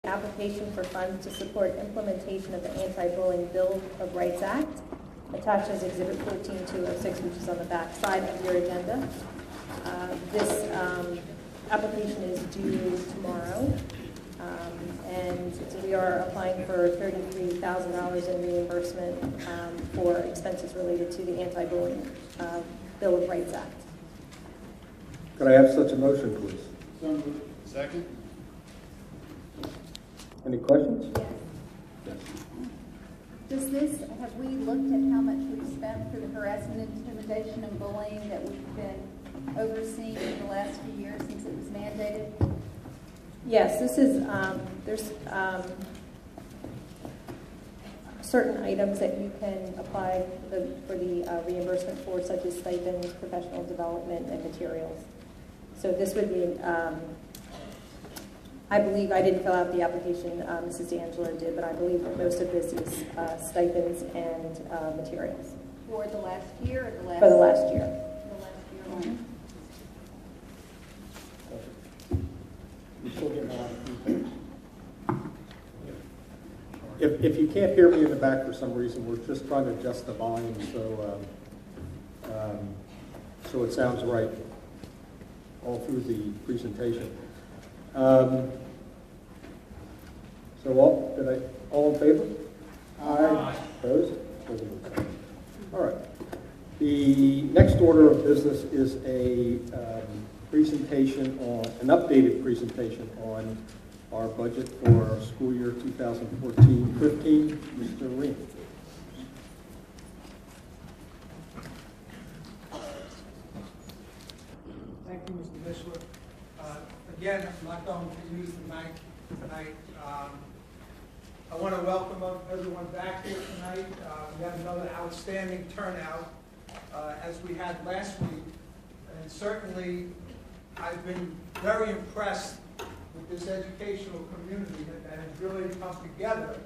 Application for funds to support implementation of the Anti-Bullying Bill of Rights Act, attached as Exhibit 14206, which is on the back side of your agenda. This application is due tomorrow, and we are applying for $33,000 in reimbursement for expenses related to the Anti-Bullying Bill of Rights Act. Could I have such a motion, please? Second. Any questions? Yes. Have we looked at how much we've spent for the harassment, intimidation, and bullying that we've been overseeing for the last few years since it was mandated? Yes, this is, there's certain items that you can apply for the reimbursement for, such as stipends, professional development, and materials. So this would be, I believe, I didn't fill out the application, Mrs. D'Angelo did, but I believe that most of this is stipends and materials. For the last year or the last? For the last year. The last year. You're still getting a lot of feedback. If you can't hear me in the back for some reason, we're just trying to adjust the volume so it sounds right all through the presentation. All in favor? Aye. Opposed? All right. The next order of business is a presentation on an updated presentation on our budget for school year 2014-15. Mr. Ring. Thank you, Mr. Mishler. Again, I'm not going to use the mic tonight. I want to welcome everyone back here tonight. We have another outstanding turnout as we had last week. And certainly, I've been very impressed with this educational community that has really come together.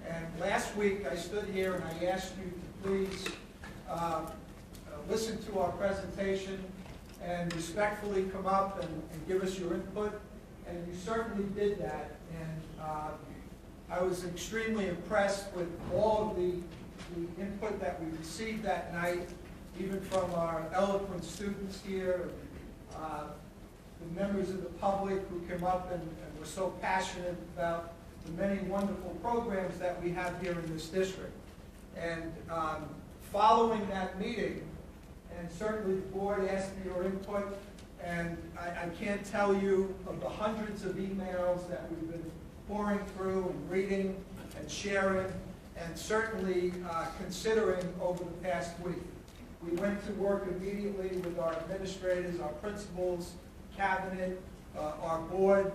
And last week, I stood here and I asked you to please listen to our presentation and respectfully come up and give us your input. And you certainly did that. And I was extremely impressed with all of the input that we received that night, even from our eloquent students here, the members of the public who came up and were so passionate about the many wonderful programs that we have here in this district. And following that meeting, and certainly the board asked for your input, and I can't tell you of the hundreds of emails that we've been pouring through and reading and sharing, and certainly considering over the past week. We went to work immediately with our administrators, our principals, cabinet, our board,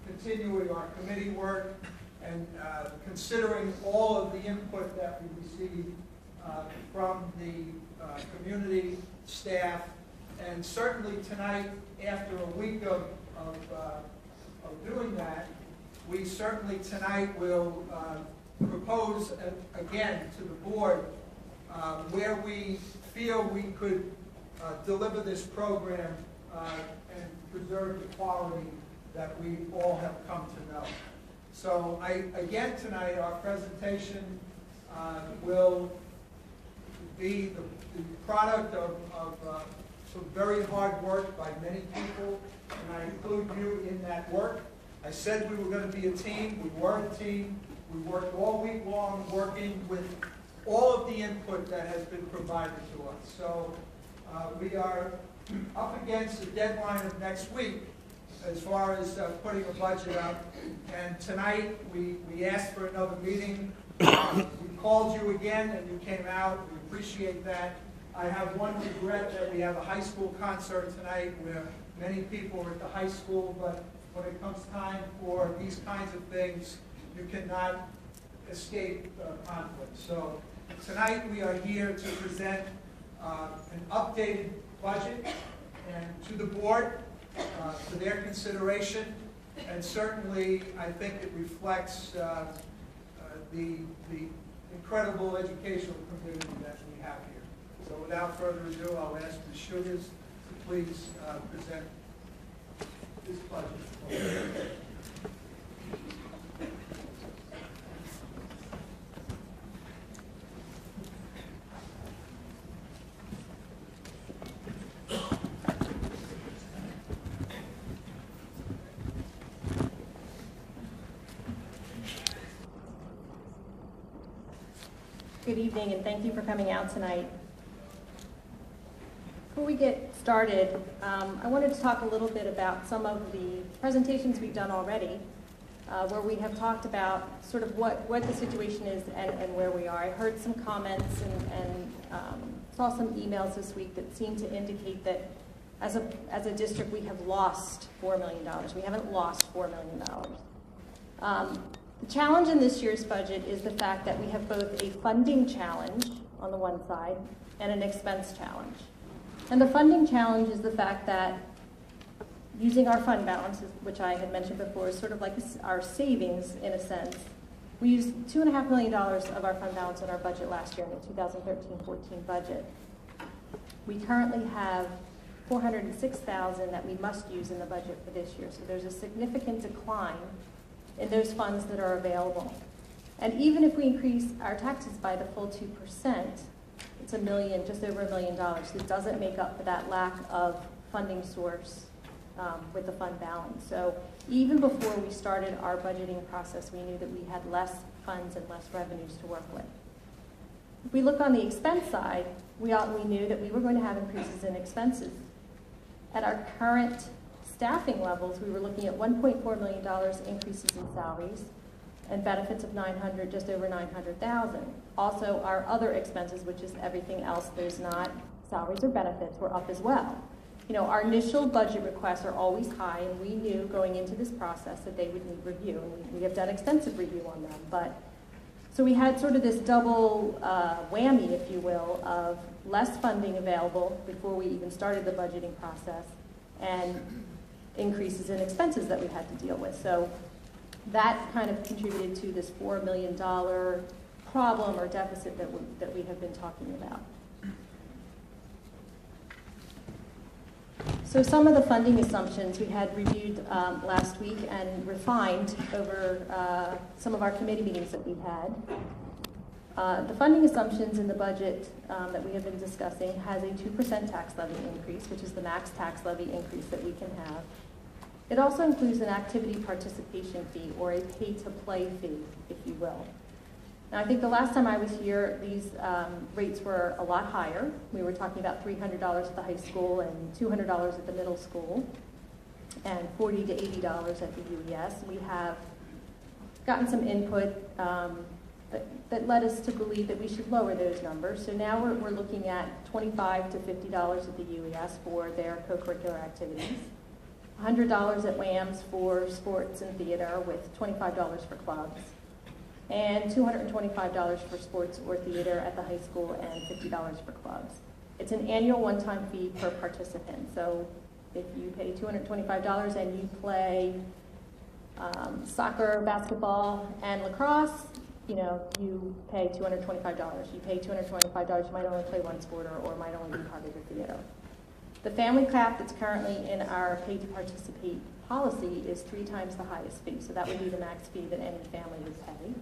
continuing our committee work, and considering all of the input that we received from the community, staff, and certainly tonight, after a week of doing that, we certainly tonight will propose again to the board where we feel we could deliver this program and preserve the quality that we all have come to know. So again tonight, our presentation will be the product of some very hard work by many people, and I include you in that work. I said we were going to be a team. We were a team. We worked all week long working with all of the input that has been provided to us. So we are up against the deadline of next week as far as putting a budget up. And tonight we asked for another meeting. We called you again and you came out. We appreciate that. I have one regret that we have a high school concert tonight where many people are at the high school, but when it comes time for these kinds of things, you cannot escape conflict. So tonight we are here to present an updated budget and to the board for their consideration, and certainly I think it reflects the incredible educational community that we have here. So without further ado, I'll ask the Sugars to please present this budget. Good evening, and thank you for coming out tonight. Before we get started, I wanted to talk a little bit about some of the presentations we've done already, where we have talked about sort of what the situation is and where we are. I heard some comments and saw some emails this week that seemed to indicate that as a district we have lost $4 million. We haven't lost $4 million. The challenge in this year's budget is the fact that we have both a funding challenge on the one side and an expense challenge. And the funding challenge is the fact that using our fund balance, which I had mentioned before, is sort of like our savings in a sense. We used $2.5 million of our fund balance in our budget last year in the 2013-14 budget. We currently have $406,000 that we must use in the budget for this year. So there's a significant decline in those funds that are available. And even if we increase our taxes by the full 2%, it's $1 million, just over $1 million. It doesn't make up for that lack of funding source with the fund balance. So even before we started our budgeting process, we knew that we had less funds and less revenues to work with. If we look on the expense side, we knew that we were going to have increases in expenses. At our current staffing levels, we were looking at $1.4 million increases in salaries and benefits of just over $900,000. Also, our other expenses, which is everything else, there's not salaries or benefits, were up as well. You know, our initial budget requests are always high, and we knew going into this process that they would need review, and we have done extensive review on them. So we had sort of this double whammy, if you will, of less funding available before we even started the budgeting process, and increases in expenses that we had to deal with. So that kind of contributed to this $4 million problem or deficit that we have been talking about. So some of the funding assumptions we had reviewed last week and refined over some of our committee meetings that we've had. The funding assumptions in the budget that we have been discussing has a 2% tax levy increase, which is the max tax levy increase that we can have. It also includes an activity participation fee, or a pay-to-play fee, if you will. Now, I think the last time I was here, these rates were a lot higher. We were talking about $300 at the high school and $200 at the middle school, and $40 to $80 at the UES. We have gotten some input that led us to believe that we should lower those numbers. So now we're looking at $25 to $50 at the UES for their co-curricular activities, $100 at WAMS for sports and theater with $25 for clubs, and $225 for sports or theater at the high school and $50 for clubs. It's an annual one-time fee per participant. So if you pay $225 and you play soccer, basketball, and lacrosse, you pay $225. You pay $225, you might only play one sport or might only be part of the theater. The family cap that's currently in our pay to participate policy is 3 times the highest fee, so that would be the max fee that any family would pay.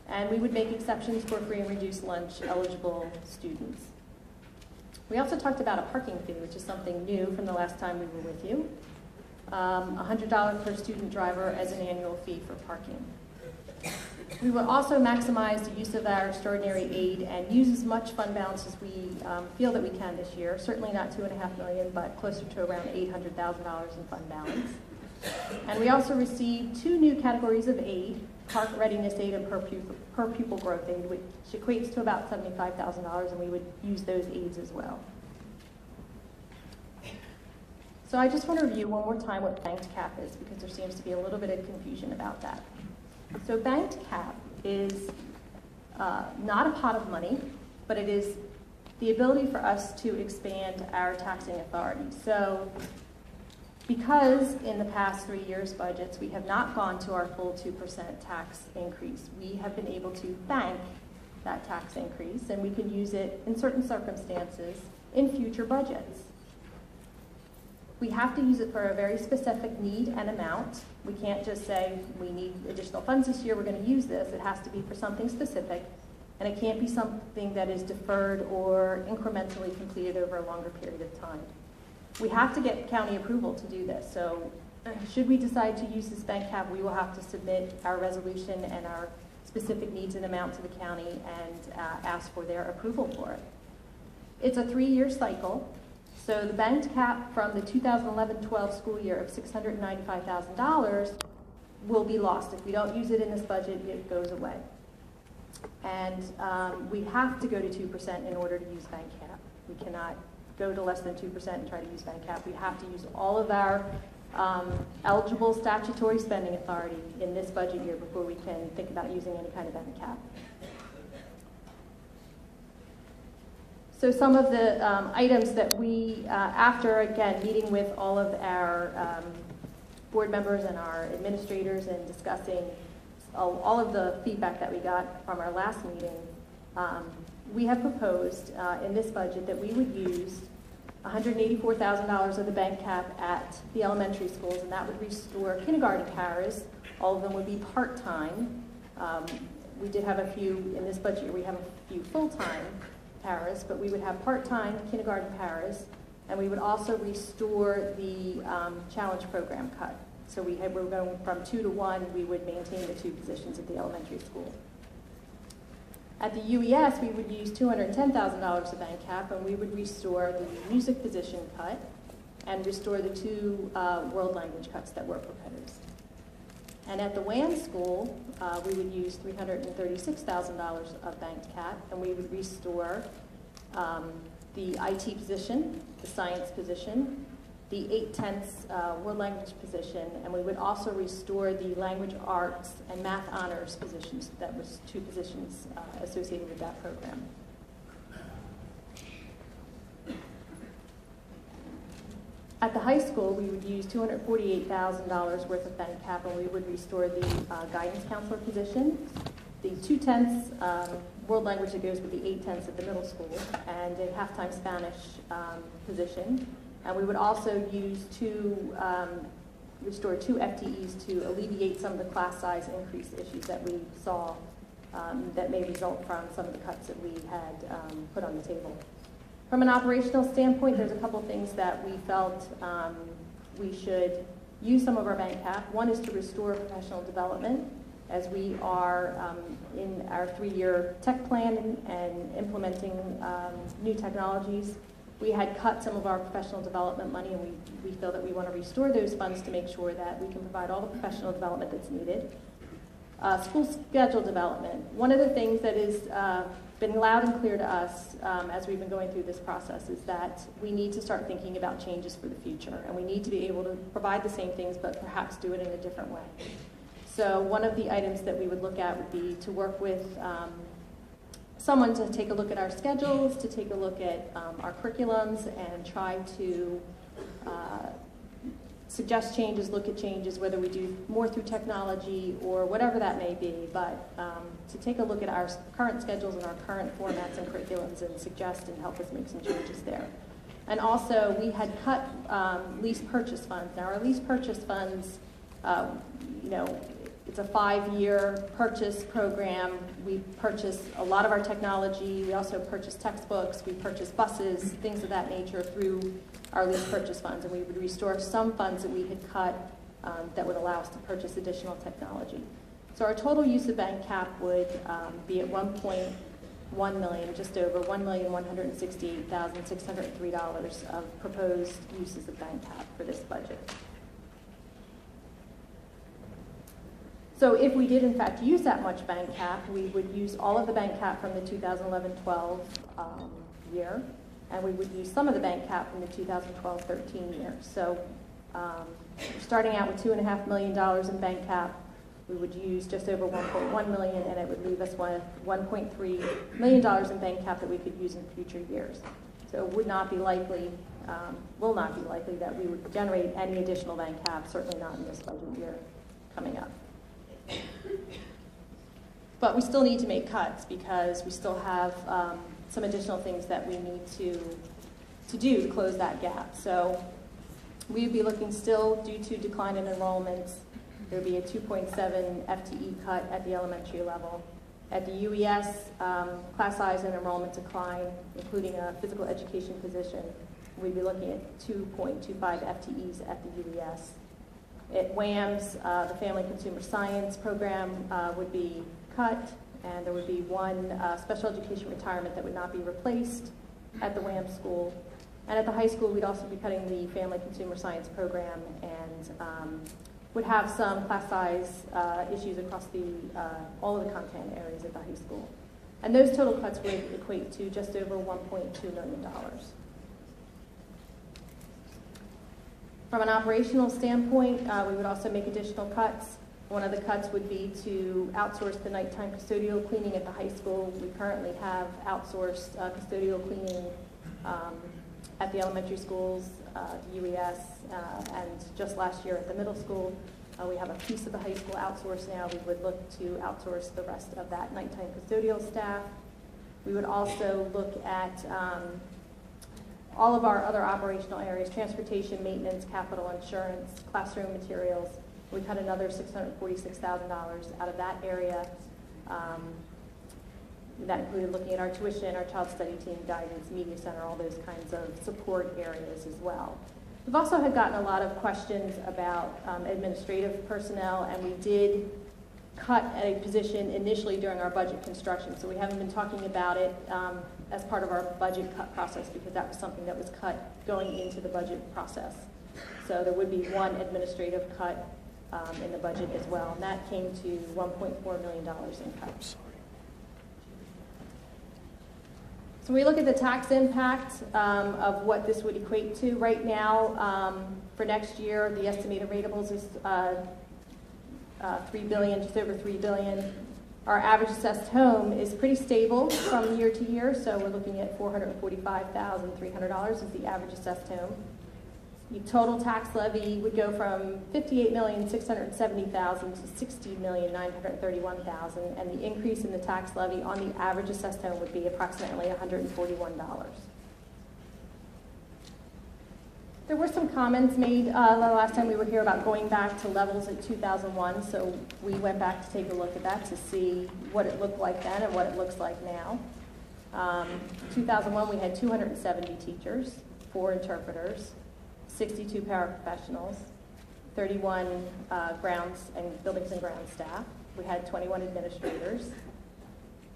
And we would make exceptions for free and reduced lunch eligible students. We also talked about a parking fee, which is something new from the last time we were with you. $100 per student driver as an annual fee for parking. We will also maximize the use of our extraordinary aid and use as much fund balance as we feel that we can this year. Certainly not $2.5 million, but closer to around $800,000 in fund balance. And we also received 2 new categories of aid, park readiness aid and per pupil growth aid, which equates to about $75,000, and we would use those aids as well. So I just want to review one more time what banked cap is, because there seems to be a little bit of confusion about that. So banked cap is not a pot of money, but it is the ability for us to expand our taxing authority. So because in the past 3 years' budgets, we have not gone to our full 2% tax increase, we have been able to bank that tax increase, and we can use it in certain circumstances in future budgets. We have to use it for a very specific need and amount. We can't just say, we need additional funds this year, we're going to use this. It has to be for something specific, and it can't be something that is deferred or incrementally completed over a longer period of time. We have to get county approval to do this. So should we decide to use this bank cap, we will have to submit our resolution and our specific needs and amount to the county and ask for their approval for it. It's a 3-year cycle, so the banked cap from the 2011-12 school year of $695,000 will be lost. If we don't use it in this budget, it goes away. And we have to go to 2% in order to use bank cap. We cannot go to less than 2% and try to use bank cap. We have to use all of our eligible statutory spending authority in this budget year before we can think about using any kind of bank cap. So some of the items that we, after, again, meeting with all of our board members and our administrators and discussing all of the feedback that we got from our last meeting, we have proposed in this budget that we would use $184,000 of the bank cap at the elementary schools, and that would restore kindergarten paras. All of them would be part-time. We did have a few, in this budget year, we have a few full-time paras, but we would have part-time kindergarten paras, and we would also restore the challenge program cut. So we're going from 2 to 1, we would maintain the 2 positions at the elementary school. At the UES, we would use $210,000 of bank cap, and we would restore the music position cut and restore the 2 world language cuts that were proposed. And at the WAM school, we would use $336,000 of banked cap, and we would restore the IT position, the science position, the 8/10 world language position, and we would also restore the language arts and math honors positions. That was 2 positions associated with that program. At the high school, we would use $248,000 worth of bank cap, and we would restore the guidance counselor position, the 2/10 world language that goes with the 8/10 at the middle school, and a half-time Spanish position. And we would also use restore 2 FTEs to alleviate some of the class size increase issues that we saw that may result from some of the cuts that we had put on the table. From an operational standpoint, there's a couple things that we felt we should use some of our bank cap. One is to restore professional development, as we are in our 3-year tech plan and implementing new technologies. We had cut some of our professional development money, and we feel that we want to restore those funds to make sure that we can provide all the professional development that's needed. School schedule development. One of the things that has been loud and clear to us as we've been going through this process is that we need to start thinking about changes for the future, and we need to be able to provide the same things but perhaps do it in a different way. So one of the items that we would look at would be to work with someone to take a look at our schedules, to take a look at our curriculums, and try to suggest changes, look at changes, whether we do more through technology or whatever that may be, but to take a look at our current schedules and our current formats and curriculums and suggest and help us make some changes there. And also, we had cut lease purchase funds. Now, our lease purchase funds, it's a 5-year purchase program. We purchase a lot of our technology. We also purchase textbooks. We purchase buses, things of that nature through our lease purchase funds. And we would restore some funds that we had cut that would allow us to purchase additional technology. So our total use of bank cap would be at $1.1 million, just over $1,168,603 of proposed uses of bank cap for this budget. So if we did, in fact, use that much bank cap, we would use all of the bank cap from the 2011-12 year, and we would use some of the bank cap from the 2012-13 year. So starting out with $2.5 million in bank cap, we would use just over $1.1 million, and it would leave us with $1.3 million in bank cap that we could use in future years. So it would not be likely, will not be likely that we would generate any additional bank cap, certainly not in this budget year coming up. But we still need to make cuts because we still have some additional things that we need to do to close that gap. So we would be looking still, due to decline in enrollments, there would be a 2.7 FTE cut at the elementary level. At the UES, class size and enrollment decline, including a physical education position, we'd be looking at 2.25 FTEs at the UES. At WAMS, the Family Consumer Science program would be cut, and there would be one special education retirement that would not be replaced at the WAM school. And at the high school, we'd also be cutting the family consumer science program and would have some class size issues across all of the content areas at the high school. And those total cuts would equate to just over $1.2 million. From an operational standpoint, we would also make additional cuts. One of the cuts would be to outsource the nighttime custodial cleaning at the high school. We currently have outsourced custodial cleaning at the elementary schools, the UES, and just last year at the middle school. We have a piece of the high school outsourced now. We would look to outsource the rest of that nighttime custodial staff. We would also look at all of our other operational areas: transportation, maintenance, capital, insurance, classroom materials. We cut another $646,000 out of that area. That included looking at our tuition, our child study team, guidance, media center, all those kinds of support areas as well. We've also had gotten a lot of questions about administrative personnel, and we did cut a position initially during our budget construction, so we haven't been talking about it as part of our budget cut process because that was something that was cut going into the budget process. So there would be one administrative cut in the budget as well, and that came to $1.4 million in cuts. So we look at the tax impact of what this would equate to. Right now, for next year, the estimated ratables is $3 billion, just over $3 billion. Our average assessed home is pretty stable from year to year, so we're looking at $445,300 is the average assessed home. The total tax levy would go from $58,670,000 to $60,931,000, and the increase in the tax levy on the average assessed home would be approximately $141. There were some comments made the last time we were here about going back to levels at 2001, so we went back to take a look at that to see what it looked like then and what it looks like now. 2001, we had 270 teachers, 4 interpreters, 62 paraprofessionals, 31 grounds and buildings and grounds staff. We had 21 administrators,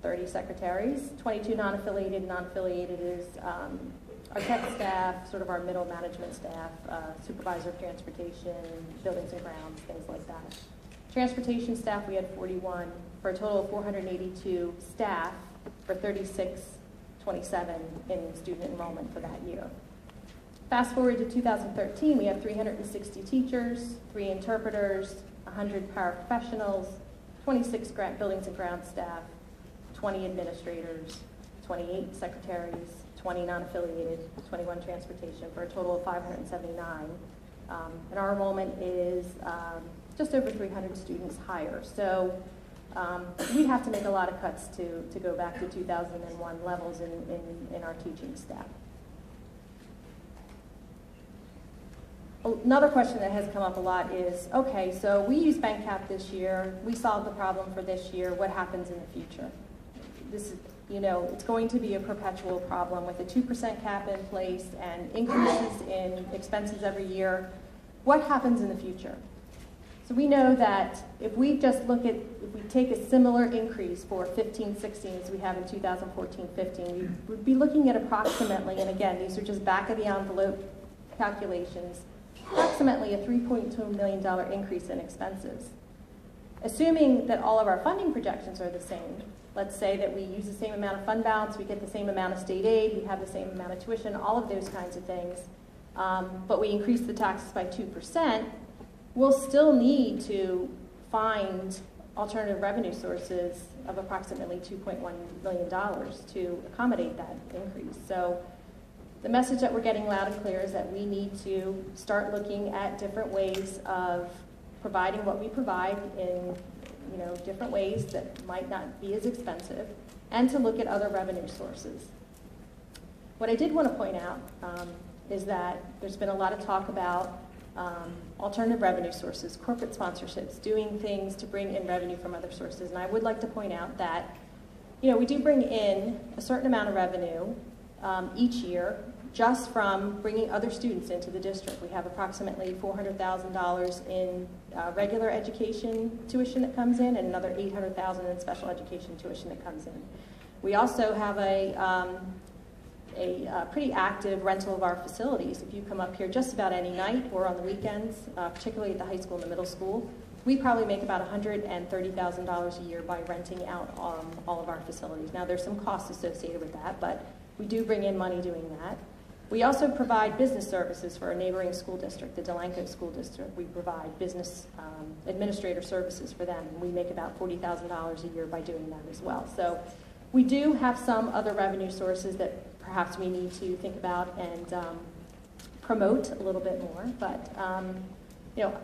30 secretaries, 22 non-affiliated. Non-affiliated is our tech staff, sort of our middle management staff, supervisor of transportation, buildings and grounds, things like that. Transportation staff, we had 41, for a total of 482 staff for 3627 in student enrollment for that year. Fast forward to 2013, we have 360 teachers, 3 interpreters, 100 paraprofessionals, 26 buildings and grounds staff, 20 administrators, 28 secretaries, 20 non-affiliated, 21 transportation, for a total of 579. And our enrollment is just over 300 students higher. So we have to make a lot of cuts to go back to 2001 levels in our teaching staff. Another question that has come up a lot is, okay, so we used bank cap this year, we solved the problem for this year, what happens in the future? This is, it's going to be a perpetual problem with a 2% cap in place and increases in expenses every year. What happens in the future? So we know that if we take a similar increase for 15-16 as we have in 2014-15, we would be looking at approximately, and again, these are just back of the envelope calculations, approximately a $3.2 million increase in expenses. Assuming that all of our funding projections are the same, let's say that we use the same amount of fund balance, we get the same amount of state aid, we have the same amount of tuition, all of those kinds of things, but we increase the taxes by 2%, we'll still need to find alternative revenue sources of approximately $2.1 million to accommodate that increase. So the message that we're getting loud and clear is that we need to start looking at different ways of providing what we provide in different ways that might not be as expensive, and to look at other revenue sources. What I did want to point out is that there's been a lot of talk about alternative revenue sources, corporate sponsorships, doing things to bring in revenue from other sources. And I would like to point out that we do bring in a certain amount of revenue each year just from bringing other students into the district. We have approximately $400,000 in regular education tuition that comes in and another $800,000 in special education tuition that comes in. We also have a pretty active rental of our facilities. If you come up here just about any night or on the weekends, particularly at the high school and the middle school, we probably make about $130,000 a year by renting out all of our facilities. Now, there's some costs associated with that, but we do bring in money doing that. We also provide business services for a neighboring school district, the Delanco School District. We provide business administrator services for them, and we make about $40,000 a year by doing that as well. So we do have some other revenue sources that perhaps we need to think about and promote a little bit more. But, you know,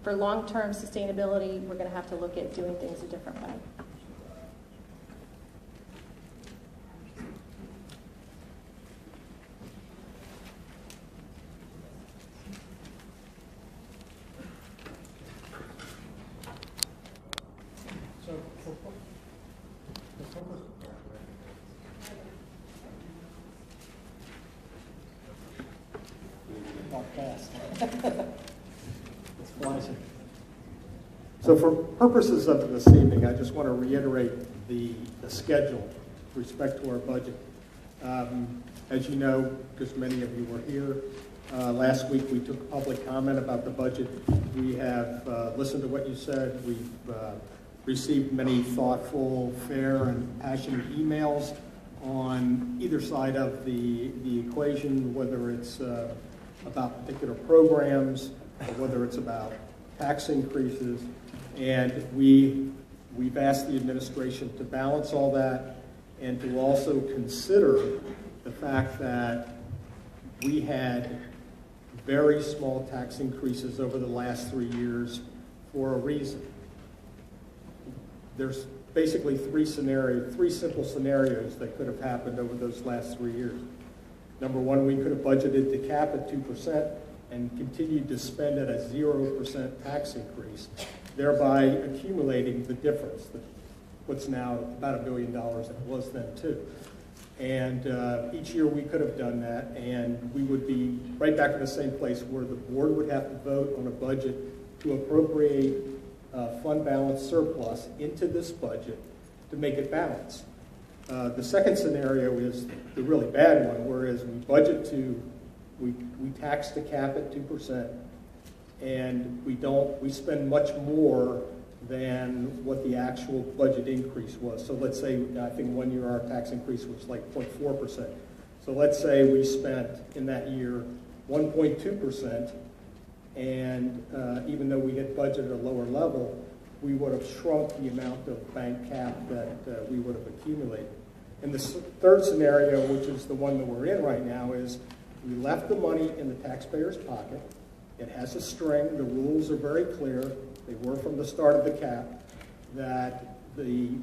for long-term sustainability, we're going to have to look at doing things a different way. So, Walk past. It's flashing. So for purposes of this evening, I just want to reiterate the schedule with respect to our budget. As you know, because many of you were here, last week we took public comment about the budget. We have listened to what you said. We've received many thoughtful, fair, and passionate emails on either side of the equation, whether it's about particular programs or whether it's about tax increases. And we've asked the administration to balance all that and to also consider the fact that we had very small tax increases over the last 3 years for a reason. There's basically three simple scenarios that could have happened over those last 3 years. Number one, we could have budgeted the cap at 2% and continued to spend at a 0% tax increase, thereby accumulating the difference, what's now about $1 billion, and it was then too. And each year we could have done that, and we would be right back in the same place where the board would have to vote on a budget to appropriate fund balance surplus into this budget to make it balanced. The second scenario is the really bad one, whereas we tax the cap at 2%, and we spend much more than what the actual budget increase was. So let's say, I think 1 year our tax increase was like 0.4%. So let's say we spent in that year 1.2%, and even though we had budgeted a lower level, we would have shrunk the amount of bank cap that we would have accumulated. And the third scenario, which is the one that we're in right now, is we left the money in the taxpayer's pocket. It has a string. The rules are very clear. They were from the start of the cap, that the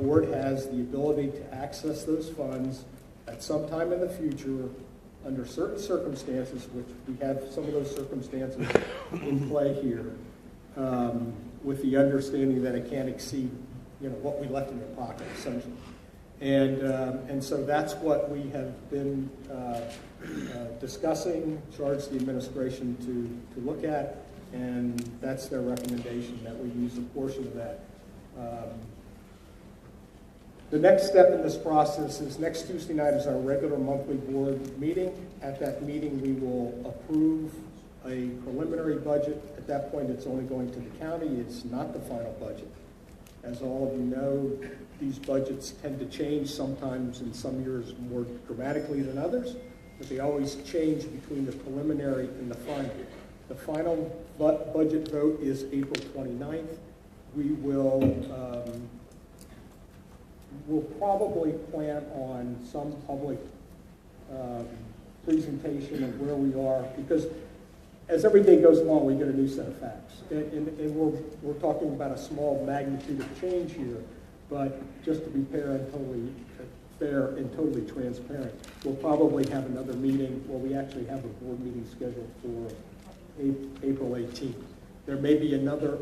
board has the ability to access those funds at some time in the future under certain circumstances, which we have some of those circumstances in play here, with the understanding that it can't exceed, what we left in the pocket, essentially. And so that's what we have been discussing, charged the administration to look at, and that's their recommendation, that we use a portion of that. The next step in this process is next Tuesday night is our regular monthly board meeting. At that meeting, we will approve a preliminary budget. At that point, it's only going to the county. It's not the final budget. As all of you know, these budgets tend to change sometimes in some years more dramatically than others, but they always change between the preliminary and the final. The final budget vote is April 29th. We'll probably plan on some public presentation of where we are, because as every day goes along, we get a new set of facts. And we're talking about a small magnitude of change here, but just to be fair and totally transparent, we'll probably have another meeting. Well, we actually have a board meeting scheduled for April 18th. There may be another,